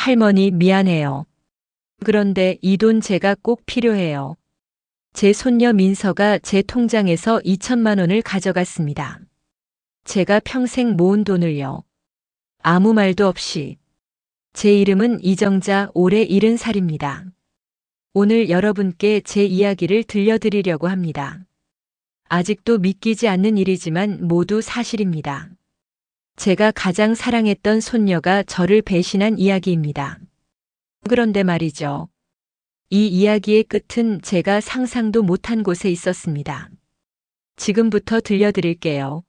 할머니 미안해요. 그런데 이 돈 제가 꼭 필요해요. 제 손녀 민서가 제 통장에서 2천만 원을 가져갔습니다. 제가 평생 모은 돈을요. 아무 말도 없이. 제 이름은 이정자, 올해 70살입니다. 오늘 여러분께 제 이야기를 들려드리려고 합니다. 아직도 믿기지 않는 일이지만 모두 사실입니다. 제가 가장 사랑했던 손녀가 저를 배신한 이야기입니다. 그런데 말이죠. 이 이야기의 끝은 제가 상상도 못한 곳에 있었습니다. 지금부터 들려드릴게요.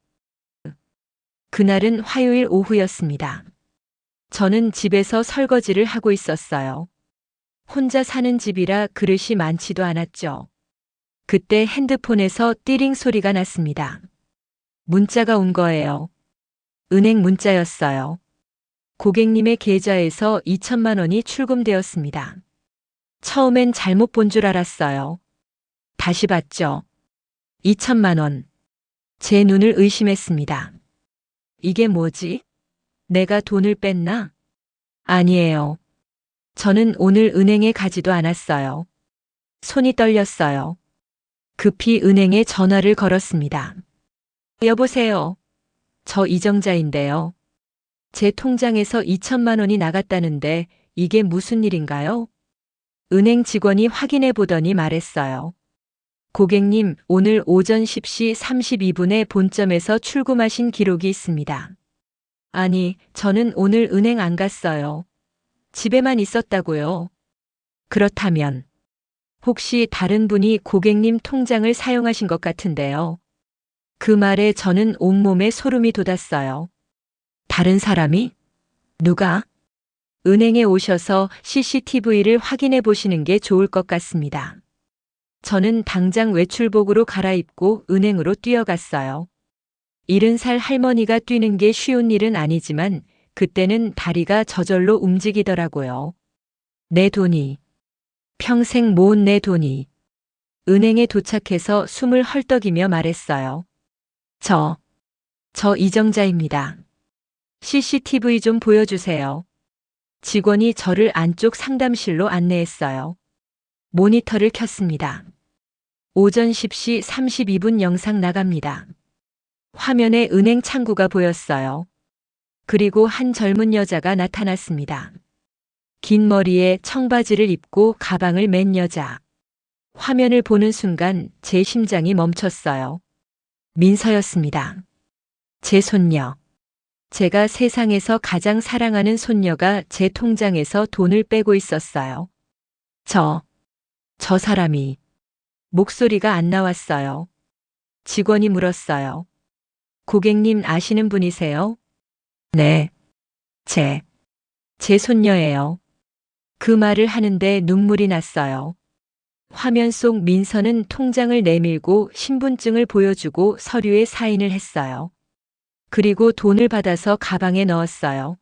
그날은 화요일 오후였습니다. 저는 집에서 설거지를 하고 있었어요. 혼자 사는 집이라 그릇이 많지도 않았죠. 그때 핸드폰에서 띠링 소리가 났습니다. 문자가 온 거예요. 은행 문자였어요. 고객님의 계좌에서 2천만 원이 출금되었습니다. 처음엔 잘못 본 줄 알았어요. 다시 봤죠. 2천만 원. 제 눈을 의심했습니다. 이게 뭐지? 내가 돈을 뺐나? 아니에요. 저는 오늘 은행에 가지도 않았어요. 손이 떨렸어요. 급히 은행에 전화를 걸었습니다. 여보세요. 저 이정자인데요. 제 통장에서 2천만 원이 나갔다는데 이게 무슨 일인가요? 은행 직원이 확인해 보더니 말했어요. 고객님, 오늘 오전 10시 32분에 본점에서 출금하신 기록이 있습니다. 아니, 저는 오늘 은행 안 갔어요. 집에만 있었다고요. 그렇다면 혹시 다른 분이 고객님 통장을 사용하신 것 같은데요. 그 말에 저는 온몸에 소름이 돋았어요. 다른 사람이? 누가? 은행에 오셔서 CCTV를 확인해 보시는 게 좋을 것 같습니다. 저는 당장 외출복으로 갈아입고 은행으로 뛰어갔어요. 70살 할머니가 뛰는 게 쉬운 일은 아니지만 그때는 다리가 저절로 움직이더라고요. 내 돈이. 평생 모은 내 돈이. 은행에 도착해서 숨을 헐떡이며 말했어요. 저 이정자입니다. CCTV 좀 보여주세요. 직원이 저를 안쪽 상담실로 안내했어요. 모니터를 켰습니다. 오전 10시 32분 영상 나갑니다. 화면에 은행 창구가 보였어요. 그리고 한 젊은 여자가 나타났습니다. 긴 머리에 청바지를 입고 가방을 맨 여자. 화면을 보는 순간 제 심장이 멈췄어요. 민서였습니다. 제 손녀. 제가 세상에서 가장 사랑하는 손녀가 제 통장에서 돈을 빼고 있었어요. 저 사람이. 목소리가 안 나왔어요. 직원이 물었어요. 고객님 아시는 분이세요? 네. 제 손녀예요. 그 말을 하는데 눈물이 났어요. 화면 속 민서는 통장을 내밀고 신분증을 보여주고 서류에 사인을 했어요. 그리고 돈을 받아서 가방에 넣었어요.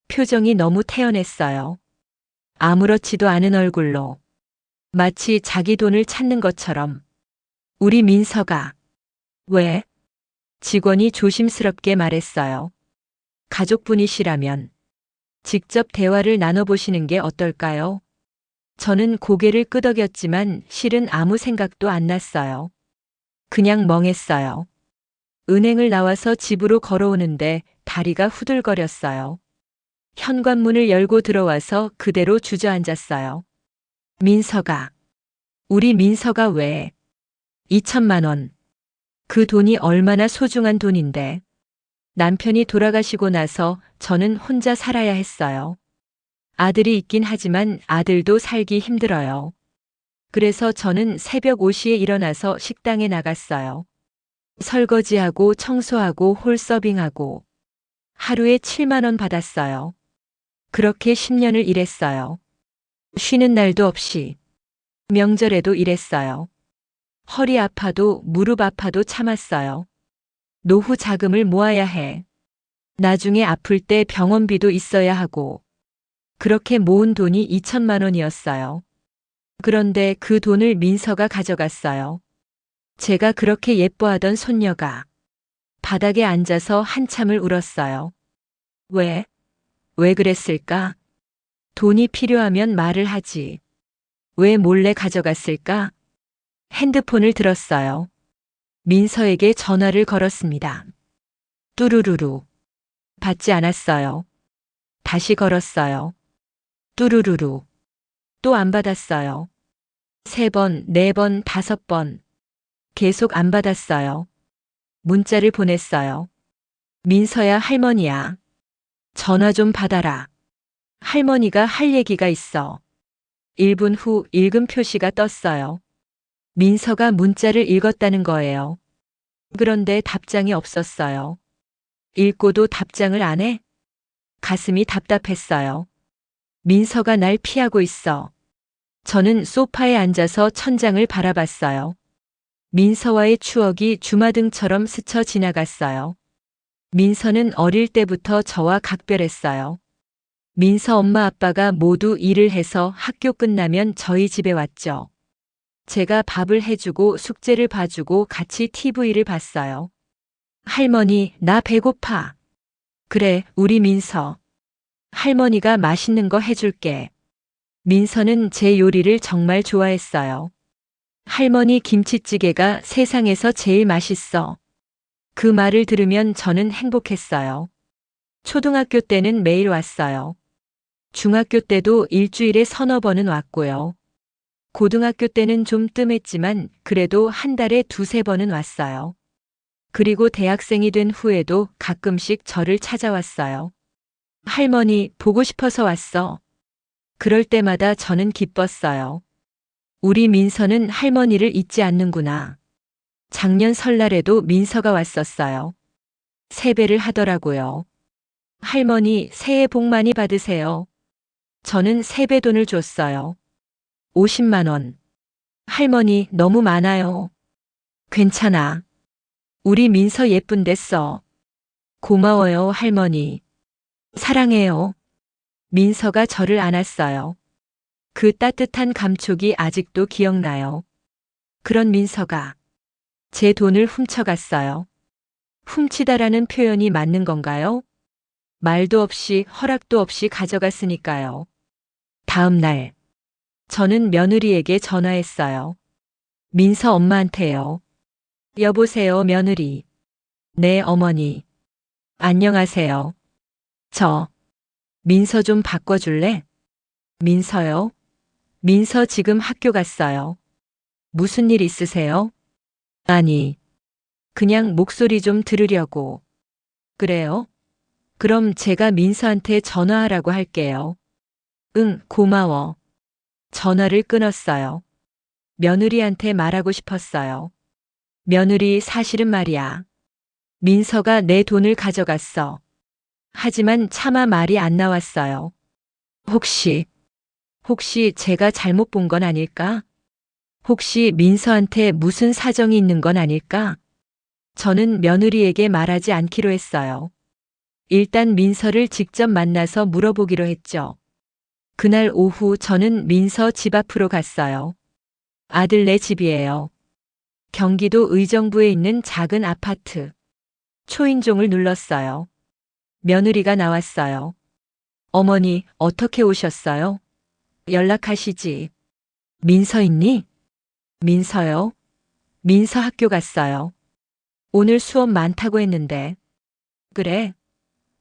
표정이 너무 태연했어요. 아무렇지도 않은 얼굴로. 마치 자기 돈을 찾는 것처럼. 우리 민서가. 왜? 직원이 조심스럽게 말했어요. 가족분이시라면 직접 대화를 나눠보시는 게 어떨까요? 저는 고개를 끄덕였지만 실은 아무 생각도 안 났어요. 그냥 멍했어요. 은행을 나와서 집으로 걸어오는데 다리가 후들거렸어요. 현관문을 열고 들어와서 그대로 주저앉았어요. 민서가. 우리 민서가 왜? 2천만 원. 그 돈이 얼마나 소중한 돈인데. 남편이 돌아가시고 나서 저는 혼자 살아야 했어요. 아들이 있긴 하지만 아들도 살기 힘들어요. 그래서 저는 새벽 5시에 일어나서 식당에 나갔어요. 설거지하고 청소하고 홀서빙하고 하루에 7만 원 받았어요. 그렇게 10년을 일했어요. 쉬는 날도 없이. 명절에도 일했어요. 허리 아파도 무릎 아파도 참았어요. 노후 자금을 모아야 해. 나중에 아플 때 병원비도 있어야 하고. 그렇게 모은 돈이 2천만 원이었어요. 그런데 그 돈을 민서가 가져갔어요. 제가 그렇게 예뻐하던 손녀가. 바닥에 앉아서 한참을 울었어요. 왜 그랬을까? 돈이 필요하면 말을 하지. 왜 몰래 가져갔을까? 핸드폰을 들었어요. 민서에게 전화를 걸었습니다. 뚜루루루. 받지 않았어요. 다시 걸었어요. 뚜루루루. 또 안 받았어요. 3번, 4번, 5번. 계속 안 받았어요. 문자를 보냈어요. 민서야, 할머니야. 전화 좀 받아라. 할머니가 할 얘기가 있어. 1분 후 읽음 표시가 떴어요. 민서가 문자를 읽었다는 거예요. 그런데 답장이 없었어요. 읽고도 답장을 안 해? 가슴이 답답했어요. 민서가 날 피하고 있어. 저는 소파에 앉아서 천장을 바라봤어요. 민서와의 추억이 주마등처럼 스쳐 지나갔어요. 민서는 어릴 때부터 저와 각별했어요. 민서 엄마 아빠가 모두 일을 해서 학교 끝나면 저희 집에 왔죠. 제가 밥을 해주고 숙제를 봐주고 같이 TV를 봤어요. 할머니, 나 배고파. 그래, 우리 민서. 할머니가 맛있는 거 해줄게. 민서는 제 요리를 정말 좋아했어요. 할머니 김치찌개가 세상에서 제일 맛있어. 그 말을 들으면 저는 행복했어요. 초등학교 때는 매일 왔어요. 중학교 때도 일주일에 서너 번은 왔고요. 고등학교 때는 좀 뜸했지만 그래도 한 달에 2~3번은 왔어요. 그리고 대학생이 된 후에도 가끔씩 저를 찾아왔어요. 할머니, 보고 싶어서 왔어. 그럴 때마다 저는 기뻤어요. 우리 민서는 할머니를 잊지 않는구나. 작년 설날에도 민서가 왔었어요. 세배를 하더라고요. 할머니, 새해 복 많이 받으세요. 저는 세배돈을 줬어요. 50만 원. 할머니, 너무 많아요. 괜찮아. 우리 민서 예쁜데 써. 고마워요, 할머니. 사랑해요. 민서가 저를 안았어요. 그 따뜻한 감촉이 아직도 기억나요. 그런 민서가 제 돈을 훔쳐갔어요. 훔치다라는 표현이 맞는 건가요? 말도 없이 허락도 없이 가져갔으니까요. 다음 날, 저는 며느리에게 전화했어요. 민서 엄마한테요. 여보세요, 며느리. 네, 어머니. 안녕하세요. 저, 민서 좀 바꿔줄래? 민서요? 민서 지금 학교 갔어요. 무슨 일 있으세요? 아니, 그냥 목소리 좀 들으려고. 그래요? 그럼 제가 민서한테 전화하라고 할게요. 응, 고마워. 전화를 끊었어요. 며느리한테 말하고 싶었어요. 며느리, 사실은 말이야. 민서가 내 돈을 가져갔어. 하지만 차마 말이 안 나왔어요. 혹시 제가 잘못 본 건 아닐까? 혹시 민서한테 무슨 사정이 있는 건 아닐까? 저는 며느리에게 말하지 않기로 했어요. 일단 민서를 직접 만나서 물어보기로 했죠. 그날 오후 저는 민서 집 앞으로 갔어요. 아들네 집이에요. 경기도 의정부에 있는 작은 아파트. 초인종을 눌렀어요. 며느리가 나왔어요. 어머니, 어떻게 오셨어요? 연락하시지. 민서 있니? 민서요? 민서 학교 갔어요. 오늘 수업 많다고 했는데. 그래.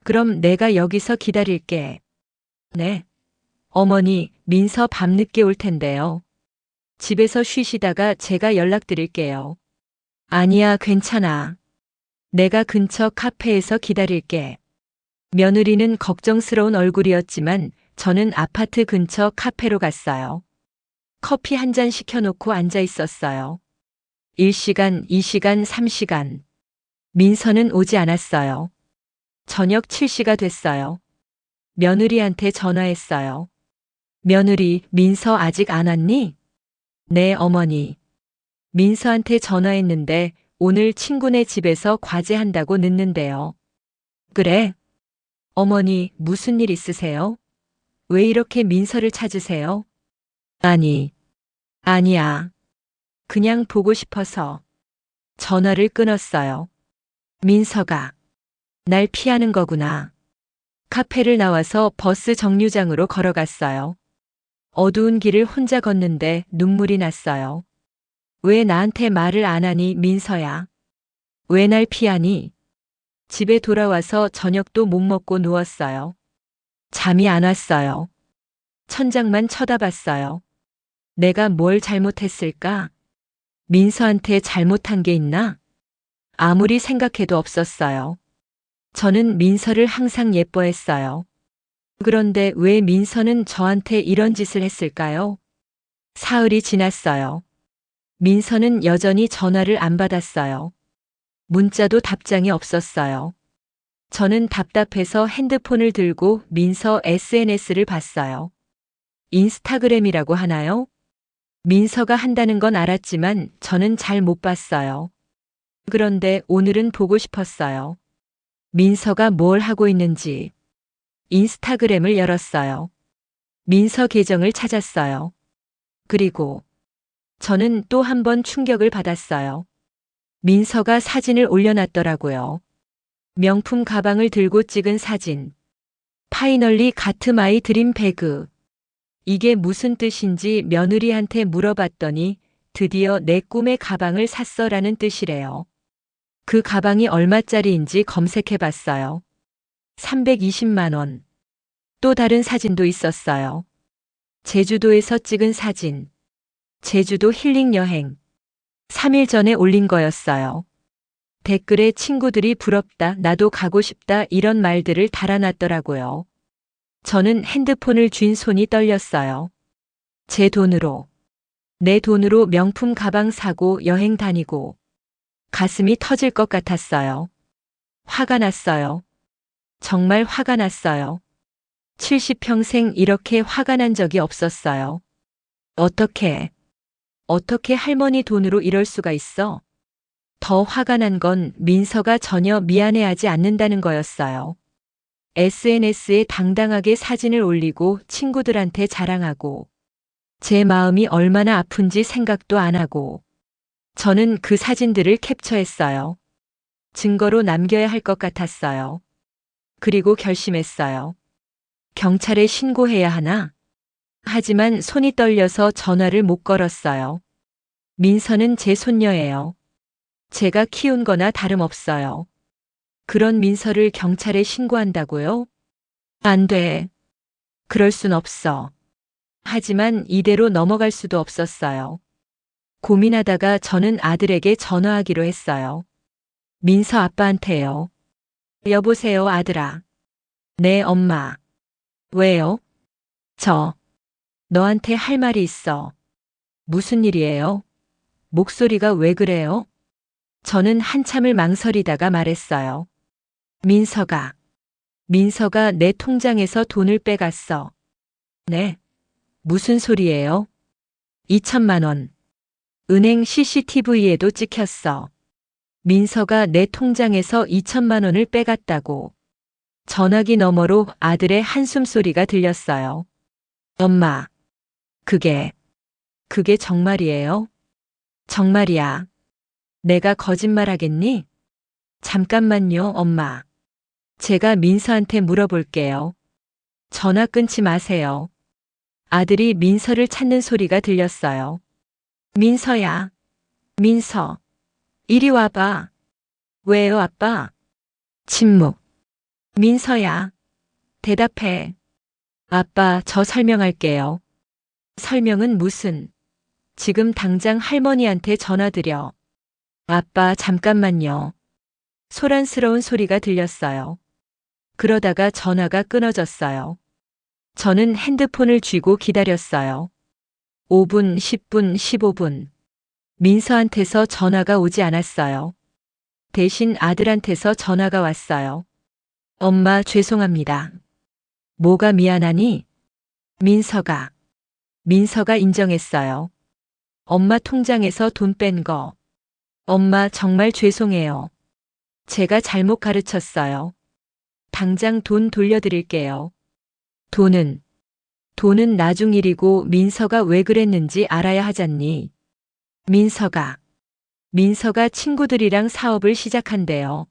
그럼 내가 여기서 기다릴게. 네. 어머니, 민서 밤늦게 올 텐데요. 집에서 쉬시다가 제가 연락드릴게요. 아니야, 괜찮아. 내가 근처 카페에서 기다릴게. 며느리는 걱정스러운 얼굴이었지만 저는 아파트 근처 카페로 갔어요. 커피 한 잔 시켜놓고 앉아 있었어요. 1시간, 2시간, 3시간. 민서는 오지 않았어요. 저녁 7시가 됐어요. 며느리한테 전화했어요. 며느리, 민서 아직 안 왔니? 네, 어머니. 민서한테 전화했는데 오늘 친구네 집에서 과제한다고 늦는데요. 그래? 어머니, 무슨 일 있으세요? 왜 이렇게 민서를 찾으세요? 아니야. 그냥 보고 싶어서. 전화를 끊었어요. 민서가 날 피하는 거구나. 카페를 나와서 버스 정류장으로 걸어갔어요. 어두운 길을 혼자 걷는데 눈물이 났어요. 왜 나한테 말을 안 하니, 민서야? 왜 날 피하니? 집에 돌아와서 저녁도 못 먹고 누웠어요. 잠이 안 왔어요. 천장만 쳐다봤어요. 내가 뭘 잘못했을까? 민서한테 잘못한 게 있나? 아무리 생각해도 없었어요. 저는 민서를 항상 예뻐했어요. 그런데 왜 민서는 저한테 이런 짓을 했을까요? 사흘이 지났어요. 민서는 여전히 전화를 안 받았어요. 문자도 답장이 없었어요. 저는 답답해서 핸드폰을 들고 민서 SNS를 봤어요. 인스타그램이라고 하나요? 민서가 한다는 건 알았지만 저는 잘 못 봤어요. 그런데 오늘은 보고 싶었어요. 민서가 뭘 하고 있는지. 인스타그램을 열었어요. 민서 계정을 찾았어요. 그리고 저는 또 한 번 충격을 받았어요. 민서가 사진을 올려놨더라고요. 명품 가방을 들고 찍은 사진. 파이널리 가트 마이 드림 배그. 이게 무슨 뜻인지 며느리한테 물어봤더니 드디어 내 꿈의 가방을 샀어라는 뜻이래요. 그 가방이 얼마짜리인지 검색해 봤어요. 320만 원. 또 다른 사진도 있었어요. 제주도에서 찍은 사진. 제주도 힐링 여행. 3일 전에 올린 거였어요. 댓글에 친구들이 부럽다, 나도 가고 싶다 이런 말들을 달아놨더라고요. 저는 핸드폰을 쥔 손이 떨렸어요. 제 돈으로. 내 돈으로 명품 가방 사고 여행 다니고. 가슴이 터질 것 같았어요. 화가 났어요. 정말 화가 났어요. 70평생 이렇게 화가 난 적이 없었어요. 어떻게 할머니 돈으로 이럴 수가 있어? 더 화가 난 건 민서가 전혀 미안해하지 않는다는 거였어요. SNS에 당당하게 사진을 올리고 친구들한테 자랑하고 제 마음이 얼마나 아픈지 생각도 안 하고 저는 그 사진들을 캡처했어요. 증거로 남겨야 할 것 같았어요. 그리고 결심했어요. 경찰에 신고해야 하나? 하지만 손이 떨려서 전화를 못 걸었어요. 민서는 제 손녀예요. 제가 키운 거나 다름없어요. 그런 민서를 경찰에 신고한다고요? 안 돼. 그럴 순 없어. 하지만 이대로 넘어갈 수도 없었어요. 고민하다가 저는 아들에게 전화하기로 했어요. 민서 아빠한테요. 여보세요, 아들아. 네, 엄마. 왜요? 너한테 할 말이 있어. 무슨 일이에요? 목소리가 왜 그래요? 저는 한참을 망설이다가 말했어요. 민서가 내 통장에서 돈을 빼갔어. 네? 무슨 소리예요? 2천만 원. 은행 CCTV에도 찍혔어. 민서가 내 통장에서 2천만 원을 빼갔다고. 전화기 너머로 아들의 한숨 소리가 들렸어요. 엄마, 그게 정말이에요? 정말이야. 내가 거짓말하겠니? 잠깐만요, 엄마. 제가 민서한테 물어볼게요. 전화 끊지 마세요. 아들이 민서를 찾는 소리가 들렸어요. 민서야. 민서. 이리 와봐. 왜요, 아빠? 침묵. 민서야. 대답해. 아빠, 저 설명할게요. 설명은 무슨? 지금 당장 할머니한테 전화드려. 아빠, 잠깐만요. 소란스러운 소리가 들렸어요. 그러다가 전화가 끊어졌어요. 저는 핸드폰을 쥐고 기다렸어요. 5분, 10분, 15분. 민서한테서 전화가 오지 않았어요. 대신 아들한테서 전화가 왔어요. 엄마, 죄송합니다. 뭐가 미안하니? 민서가 인정했어요. 엄마 통장에서 돈 뺀 거. 엄마, 정말 죄송해요. 제가 잘못 가르쳤어요. 당장 돈 돌려드릴게요. 돈은 나중 일이고 민서가 왜 그랬는지 알아야 하잖니. 민서가 친구들이랑 사업을 시작한대요.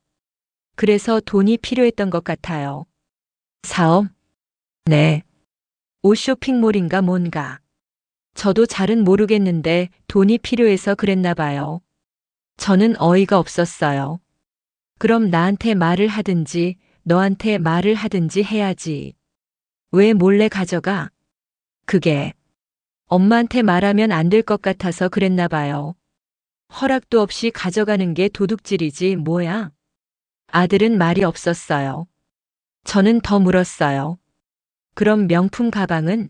그래서 돈이 필요했던 것 같아요. 사업? 네. 옷 쇼핑몰인가 뭔가. 저도 잘은 모르겠는데 돈이 필요해서 그랬나 봐요. 저는 어이가 없었어요. 그럼 나한테 말을 하든지 너한테 말을 하든지 해야지. 왜 몰래 가져가? 그게 엄마한테 말하면 안 될 것 같아서 그랬나 봐요. 허락도 없이 가져가는 게 도둑질이지 뭐야? 아들은 말이 없었어요. 저는 더 물었어요. 그럼 명품 가방은?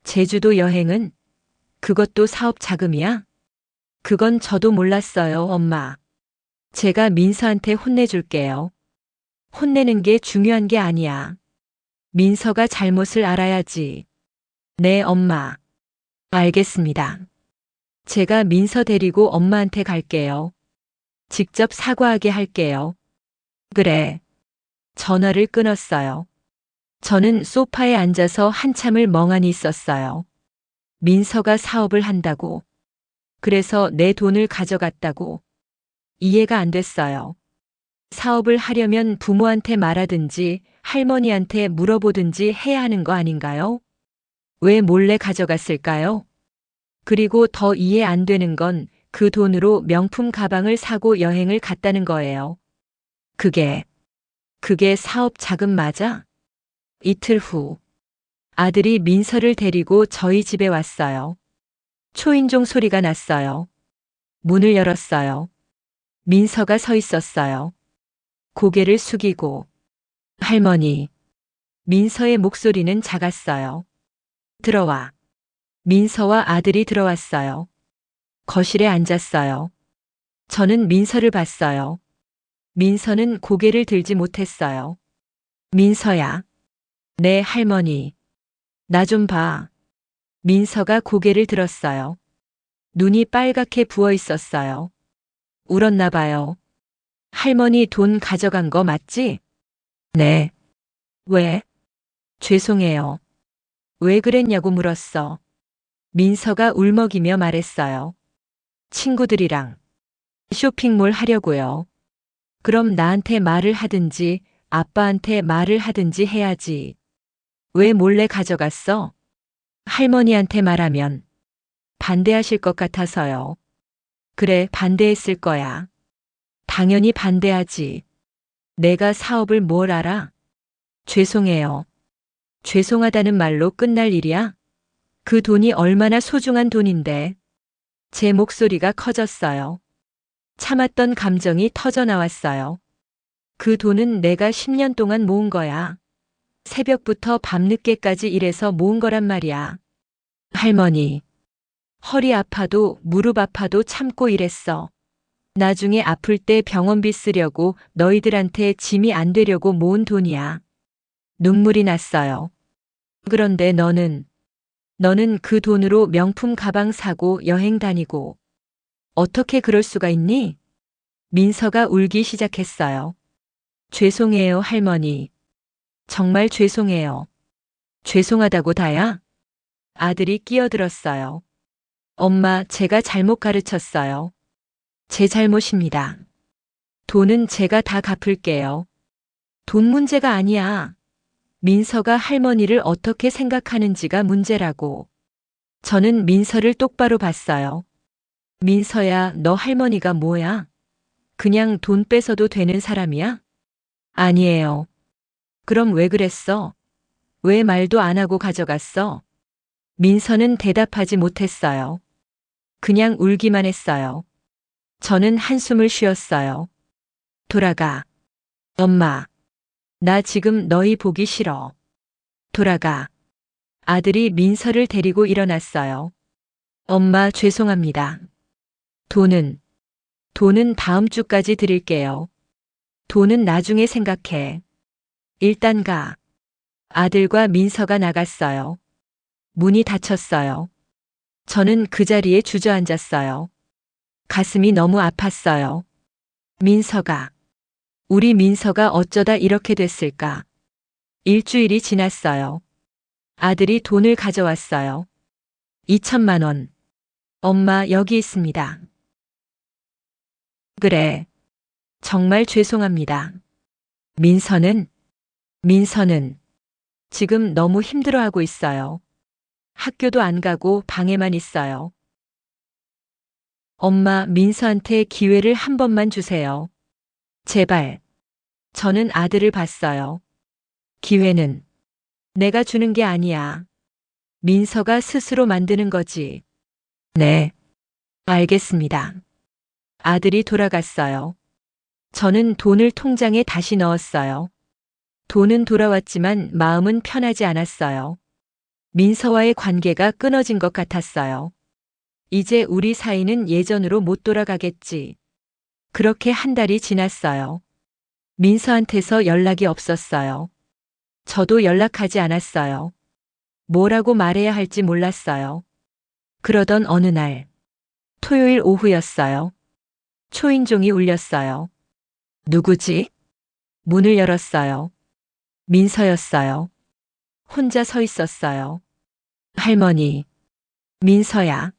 제주도 여행은? 그것도 사업 자금이야? 그건 저도 몰랐어요, 엄마. 제가 민서한테 혼내줄게요. 혼내는 게 중요한 게 아니야. 민서가 잘못을 알아야지. 네, 엄마. 알겠습니다. 제가 민서 데리고 엄마한테 갈게요. 직접 사과하게 할게요. 그래. 전화를 끊었어요. 저는 소파에 앉아서 한참을 멍하니 있었어요. 민서가 사업을 한다고. 그래서 내 돈을 가져갔다고. 이해가 안 됐어요. 사업을 하려면 부모한테 말하든지 할머니한테 물어보든지 해야 하는 거 아닌가요? 왜 몰래 가져갔을까요? 그리고 더 이해 안 되는 건 그 돈으로 명품 가방을 사고 여행을 갔다는 거예요. 그게 사업 자금 맞아? 이틀 후 아들이 민서를 데리고 저희 집에 왔어요. 초인종 소리가 났어요. 문을 열었어요. 민서가 서 있었어요. 고개를 숙이고 할머니. 민서의 목소리는 작았어요. 들어와. 민서와 아들이 들어왔어요. 거실에 앉았어요. 저는 민서를 봤어요. 민서는 고개를 들지 못했어요. 민서야. 네, 할머니. 나 좀 봐. 민서가 고개를 들었어요. 눈이 빨갛게 부어 있었어요. 울었나 봐요. 할머니 돈 가져간 거 맞지? 네. 왜? 죄송해요. 왜 그랬냐고 물었어. 민서가 울먹이며 말했어요. 친구들이랑 쇼핑몰 하려고요. 그럼 나한테 말을 하든지 아빠한테 말을 하든지 해야지. 왜 몰래 가져갔어? 할머니한테 말하면 반대하실 것 같아서요. 그래, 반대했을 거야. 당연히 반대하지. 내가 사업을 뭘 알아? 죄송해요. 죄송하다는 말로 끝날 일이야? 그 돈이 얼마나 소중한 돈인데. 제 목소리가 커졌어요. 참았던 감정이 터져 나왔어요. 그 돈은 내가 10년 동안 모은 거야. 새벽부터 밤늦게까지 일해서 모은 거란 말이야. 할머니. 허리 아파도 무릎 아파도 참고 일했어. 나중에 아플 때 병원비 쓰려고 너희들한테 짐이 안 되려고 모은 돈이야. 눈물이 났어요. 그런데 너는 그 돈으로 명품 가방 사고 여행 다니고 어떻게 그럴 수가 있니? 민서가 울기 시작했어요. 죄송해요, 할머니. 정말 죄송해요. 죄송하다고 다야? 아들이 끼어들었어요. 엄마, 제가 잘못 가르쳤어요. 제 잘못입니다. 돈은 제가 다 갚을게요. 돈 문제가 아니야. 민서가 할머니를 어떻게 생각하는지가 문제라고. 저는 민서를 똑바로 봤어요. 민서야, 너 할머니가 뭐야? 그냥 돈 뺏어도 되는 사람이야? 아니에요. 그럼 왜 그랬어? 왜 말도 안 하고 가져갔어? 민서는 대답하지 못했어요. 그냥 울기만 했어요. 저는 한숨을 쉬었어요. 돌아가. 엄마. 나 지금 너희 보기 싫어. 돌아가. 아들이 민서를 데리고 일어났어요. 엄마, 죄송합니다. 돈은 다음 주까지 드릴게요. 돈은 나중에 생각해. 일단 가. 아들과 민서가 나갔어요. 문이 닫혔어요. 저는 그 자리에 주저앉았어요. 가슴이 너무 아팠어요. 우리 민서가 어쩌다 이렇게 됐을까? 일주일이 지났어요. 아들이 돈을 가져왔어요. 2천만 원. 엄마, 여기 있습니다. 그래. 정말 죄송합니다. 민서는 지금 너무 힘들어하고 있어요. 학교도 안 가고 방에만 있어요. 엄마, 민서한테 기회를 한 번만 주세요. 제발. 저는 아들을 봤어요. 기회는 내가 주는 게 아니야. 민서가 스스로 만드는 거지. 네. 알겠습니다. 아들이 돌아갔어요. 저는 돈을 통장에 다시 넣었어요. 돈은 돌아왔지만 마음은 편하지 않았어요. 민서와의 관계가 끊어진 것 같았어요. 이제 우리 사이는 예전으로 못 돌아가겠지. 그렇게 한 달이 지났어요. 민서한테서 연락이 없었어요. 저도 연락하지 않았어요. 뭐라고 말해야 할지 몰랐어요. 그러던 어느 날, 토요일 오후였어요. 초인종이 울렸어요. 누구지? 문을 열었어요. 민서였어요. 혼자 서 있었어요. 할머니, 민서야.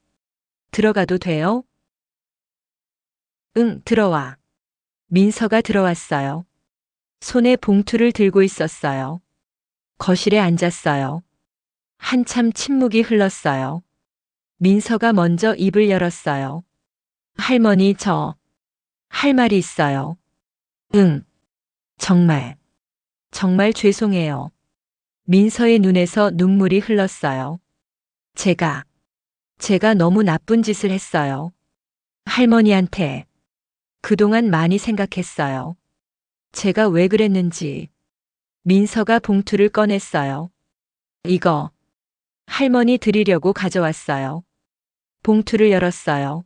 들어가도 돼요? 응, 들어와. 민서가 들어왔어요. 손에 봉투를 들고 있었어요. 거실에 앉았어요. 한참 침묵이 흘렀어요. 민서가 먼저 입을 열었어요. 할머니, 할 말이 있어요. 응, 정말, 정말 죄송해요. 민서의 눈에서 눈물이 흘렀어요. 제가 너무 나쁜 짓을 했어요. 할머니한테 그동안 많이 생각했어요. 제가 왜 그랬는지. 민서가 봉투를 꺼냈어요. 이거 할머니 드리려고 가져왔어요. 봉투를 열었어요.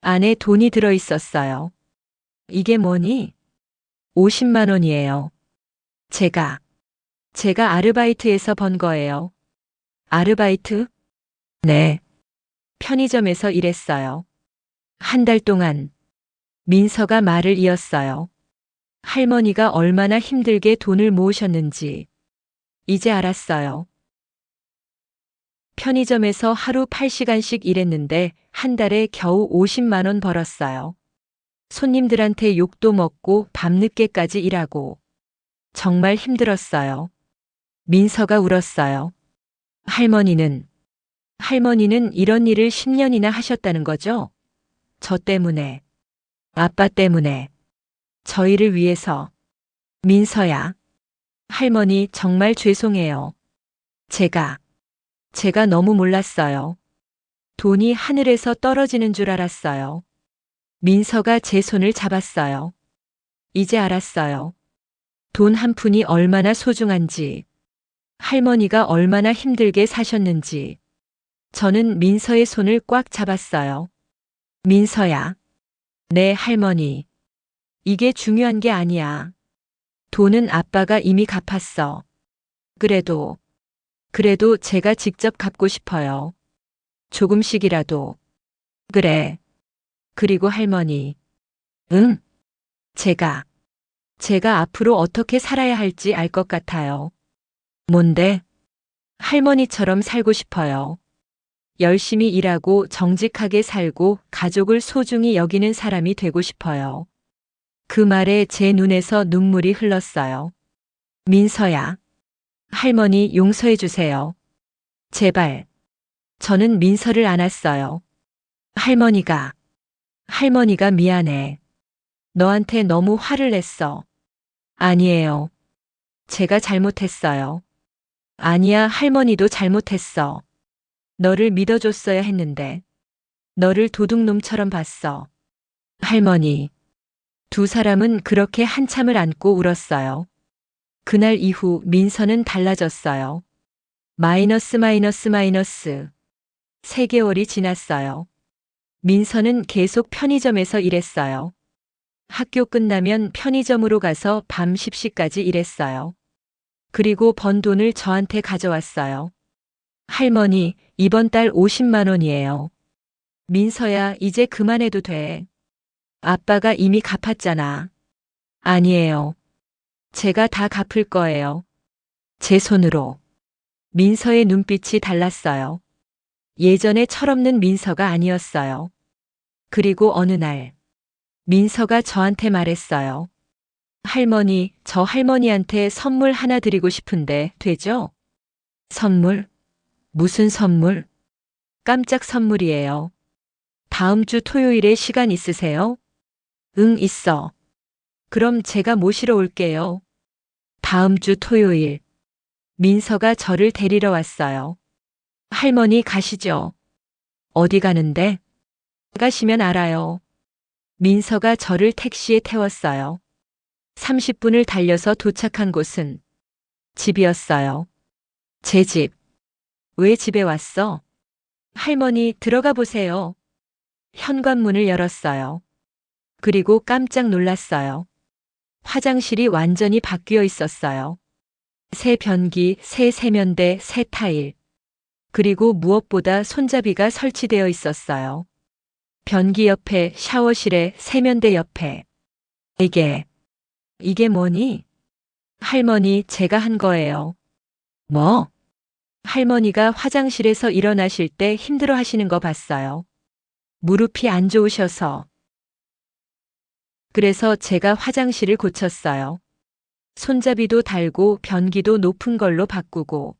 안에 돈이 들어 있었어요. 이게 뭐니? 50만 원이에요. 제가 아르바이트에서 번 거예요. 아르바이트? 네. 편의점에서 일했어요. 한 달 동안. 민서가 말을 이었어요. 할머니가 얼마나 힘들게 돈을 모으셨는지 이제 알았어요. 편의점에서 하루 8시간씩 일했는데 한 달에 겨우 50만 원 벌었어요. 손님들한테 욕도 먹고 밤늦게까지 일하고 정말 힘들었어요. 민서가 울었어요. 할머니는 이런 일을 10년이나 하셨다는 거죠? 저 때문에, 아빠 때문에, 저희를 위해서. 민서야, 할머니 정말 죄송해요. 제가 너무 몰랐어요. 돈이 하늘에서 떨어지는 줄 알았어요. 민서가 제 손을 잡았어요. 이제 알았어요. 돈 한 푼이 얼마나 소중한지, 할머니가 얼마나 힘들게 사셨는지. 저는 민서의 손을 꽉 잡았어요. 민서야. 네, 할머니. 이게 중요한 게 아니야. 돈은 아빠가 이미 갚았어. 그래도 제가 직접 갚고 싶어요. 조금씩이라도. 그래. 그리고 할머니. 응? 제가 앞으로 어떻게 살아야 할지 알 것 같아요. 뭔데? 할머니처럼 살고 싶어요. 열심히 일하고 정직하게 살고 가족을 소중히 여기는 사람이 되고 싶어요. 그 말에 제 눈에서 눈물이 흘렀어요. 민서야. 할머니 용서해 주세요. 제발. 저는 민서를 안았어요. 할머니가 미안해. 너한테 너무 화를 냈어. 아니에요. 제가 잘못했어요. 아니야, 할머니도 잘못했어. 너를 믿어줬어야 했는데. 너를 도둑놈처럼 봤어. 할머니. 두 사람은 그렇게 한참을 안고 울었어요. 그날 이후 민서는 달라졌어요. 마이너스 마이너스 마이너스. 3개월이 지났어요. 민서는 계속 편의점에서 일했어요. 학교 끝나면 편의점으로 가서 밤 10시까지 일했어요. 그리고 번 돈을 저한테 가져왔어요. 할머니, 이번 달 50만 원이에요. 민서야, 이제 그만해도 돼. 아빠가 이미 갚았잖아. 아니에요. 제가 다 갚을 거예요. 제 손으로. 민서의 눈빛이 달랐어요. 예전에 철없는 민서가 아니었어요. 그리고 어느 날, 민서가 저한테 말했어요. 할머니, 저 할머니한테 선물 하나 드리고 싶은데 되죠? 선물? 무슨 선물? 깜짝 선물이에요. 다음 주 토요일에 시간 있으세요? 응, 있어. 그럼 제가 모시러 올게요. 다음 주 토요일. 민서가 저를 데리러 왔어요. 할머니 가시죠. 어디 가는데? 가시면 알아요. 민서가 저를 택시에 태웠어요. 30분을 달려서 도착한 곳은 집이었어요. 제 집. 왜 집에 왔어? 할머니 들어가 보세요. 현관문을 열었어요. 그리고 깜짝 놀랐어요. 화장실이 완전히 바뀌어 있었어요. 새 변기, 새 세면대, 새 타일. 그리고 무엇보다 손잡이가 설치되어 있었어요. 변기 옆에, 샤워실에, 세면대 옆에. 이게 뭐니? 할머니, 제가 한 거예요. 뭐? 할머니가 화장실에서 일어나실 때 힘들어 하시는 거 봤어요. 무릎이 안 좋으셔서. 그래서 제가 화장실을 고쳤어요. 손잡이도 달고 변기도 높은 걸로 바꾸고.